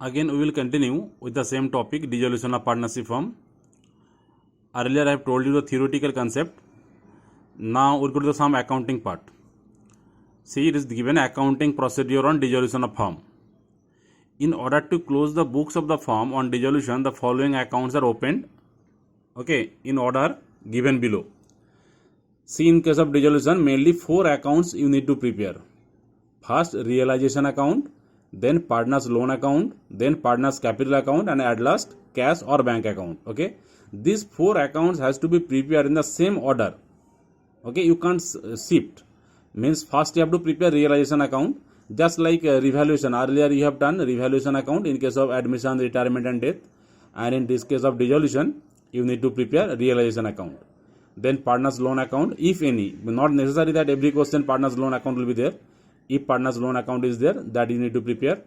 Again, we will continue with the same topic, dissolution of partnership firm. Earlier, I have told you the theoretical concept. Now, we'll go to some accounting part. See, it is given accounting procedure on dissolution of firm. In order to close the books of the firm on dissolution, the following accounts are opened. Okay, in order given below. See, in case of dissolution, mainly 4 accounts you need to prepare. First, realization account, then partners loan account, then partners capital account, and at last cash or bank account. Okay, these 4 accounts has to be prepared in the same order. Okay, you can't shift. Means first you have to prepare realization account, just like revaluation. Earlier you have done revaluation account in case of admission, retirement and death, and in this case of dissolution you need to prepare realization account. Then partners loan account, if any. Not necessary that every question partners loan account will be there. If partners loan account is there, that you need to prepare.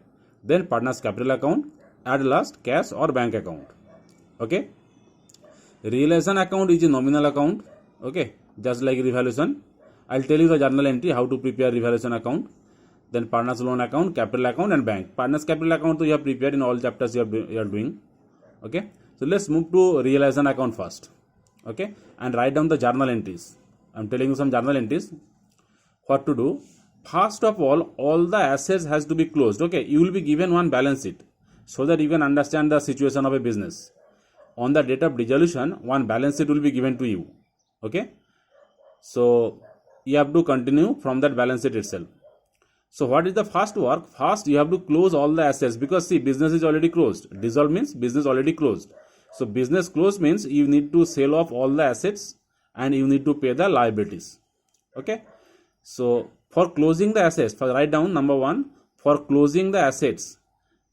Then partners capital account, at last cash or bank account. Okay, realization account is a nominal account. Okay, just like revaluation. I'll tell you the journal entry how to prepare revaluation account. Then partners loan account, capital account and bank. Partners capital account you have prepared in all chapters you are doing. Okay, so let's move to realization account first. Okay, and write down the journal entries. I'm telling you some journal entries. What to do? First of all the assets has to be closed. Okay, you will be given one balance sheet so that you can understand the situation of a business. On the date of dissolution, one balance sheet will be given to you. Okay, so you have to continue from that balance sheet itself. So what is the first work? First you have to close all the assets, because see, business is already closed. Dissolve means business already closed. So business closed means you need to sell off all the assets and you need to pay the liabilities. Okay, so for closing the assets, write down number 1, for closing the assets.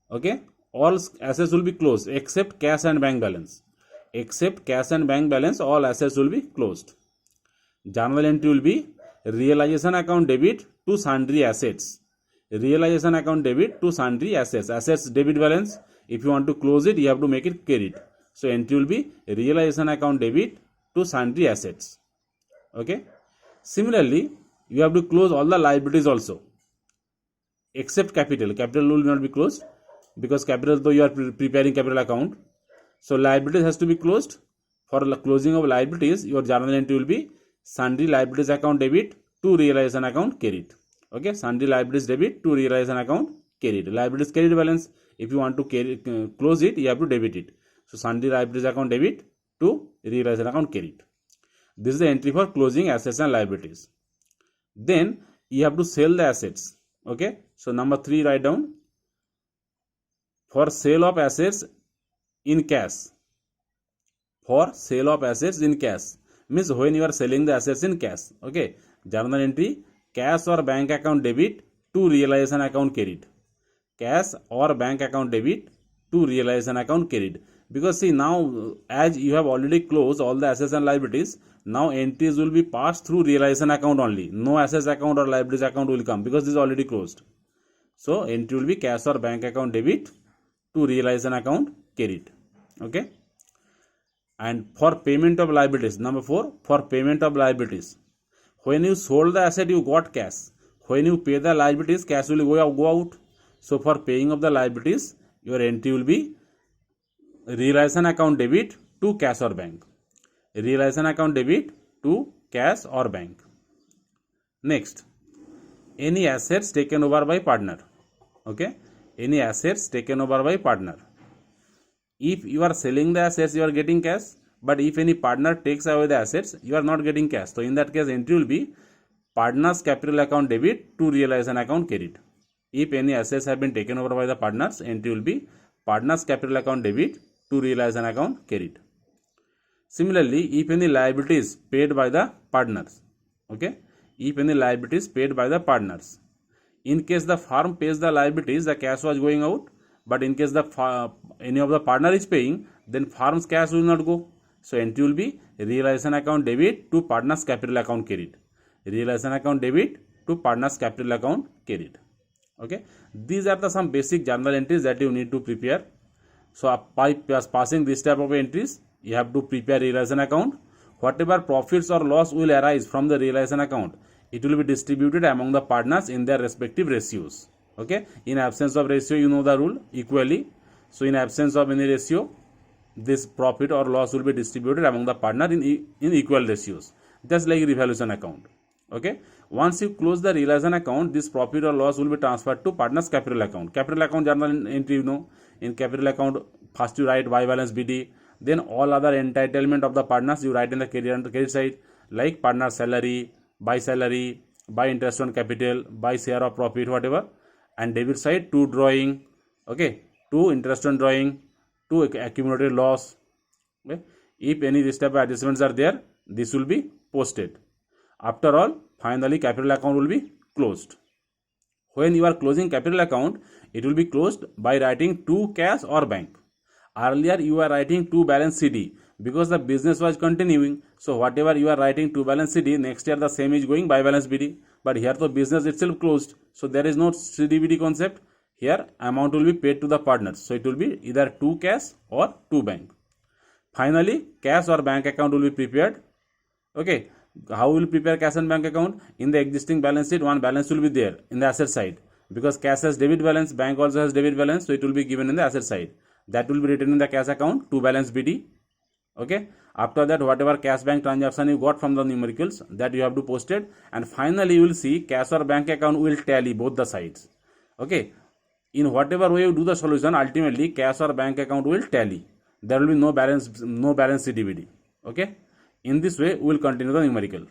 Okay, all assets will be closed except cash and bank balance. Except cash and bank balance, all assets will be closed. Journal entry will be realization account debit to sundry assets. Realization account debit to sundry assets. Assets debit balance. If you want to close it, you have to make it credit. So entry will be realization account debit to sundry assets. Okay. Similarly, you have to close all the liabilities also, except capital. Capital will not be closed, because capital, though you are preparing capital account, so liabilities has to be closed. For closing of liabilities, your journal entry will be sundry liabilities account debit to realization account credit. Okay, sundry liabilities debit to realization account credit. Liabilities credit balance, if you want to close it, you have to debit it. So sundry liabilities account debit to realization account credit. This is the entry for closing assets and liabilities. Then you have to sell the assets. Okay, so number 3, write down, for sale of assets in cash. For sale of assets in cash means when you are selling the assets in cash. Okay, journal entry, cash or bank account debit to realization account credit. Cash or bank account debit to realization account credit. Because see, now as you have already closed all the assets and liabilities, now entries will be passed through realization account only. No assets account or liabilities account will come, because this is already closed. So entry will be cash or bank account debit to realization account credit. Okay, and for payment of liabilities, number 4, for payment of liabilities, when you sold the asset you got cash. When you pay the liabilities, cash will go out. So for paying of the liabilities, your entry will be realization account debit to cash or bank. Realization account debit to cash or bank. Next, any assets taken over by partner. Okay, any assets taken over by partner. If you are selling the assets, you are getting cash, but if any partner takes away the assets, you are not getting cash. So in that case, entry will be partners capital account debit to realization account credit. If any assets have been taken over by the partners, entry will be partners capital account debit to realization account credit. Similarly, if any liabilities paid by the partners. Okay, if any liabilities paid by the partners. In case the firm pays the liabilities, the cash was going out, but in case any of the partner is paying, then firm's cash will not go. So entry will be realization account debit to partners capital account credit. Realization account debit to partners capital account credit. Okay, these are the some basic journal entries that you need to prepare. So by passing this type of entries, you have to prepare realization account. Whatever profits or loss will arise from the realization account, it will be distributed among the partners in their respective ratios. Okay, in absence of ratio, you know the rule, equally. So in absence of any ratio, this profit or loss will be distributed among the partner in equal ratios, just like revaluation account. Okay, once you close the realization account, this profit or loss will be transferred to partner's capital account. Capital account journal entry, you know, in capital account, first you write buy balance BD, then all other entitlement of the partners you write in the credit side, like partner salary, buy interest on capital, buy share of profit, whatever. And debit side, to drawing, okay, to interest on drawing, to accumulated loss. Okay, if any this type of adjustments are there, this will be posted. After all, finally capital account will be closed. When you are closing capital account, it will be closed by writing to cash or bank. Earlier you are writing to balance CD because the business was continuing. So whatever you are writing to balance CD, next year the same is going by balance BD. But here the business itself closed, so there is no CDBD concept. Here amount will be paid to the partners, so it will be either to cash or to bank. Finally, cash or bank account will be prepared. Okay, how will prepare cash and bank account? In the existing balance sheet, one balance will be there in the asset side, because cash has debit balance, bank also has debit balance, so it will be given in the asset side. That will be written in the cash account to balance BD. Okay, after that, whatever cash bank transaction you got from the numericals, that you have to post it, and finally you will see cash or bank account will tally both the sides. Okay, in whatever way you do the solution, ultimately cash or bank account will tally. There will be no balance CDBD. Okay, in this way we will continue the numerical.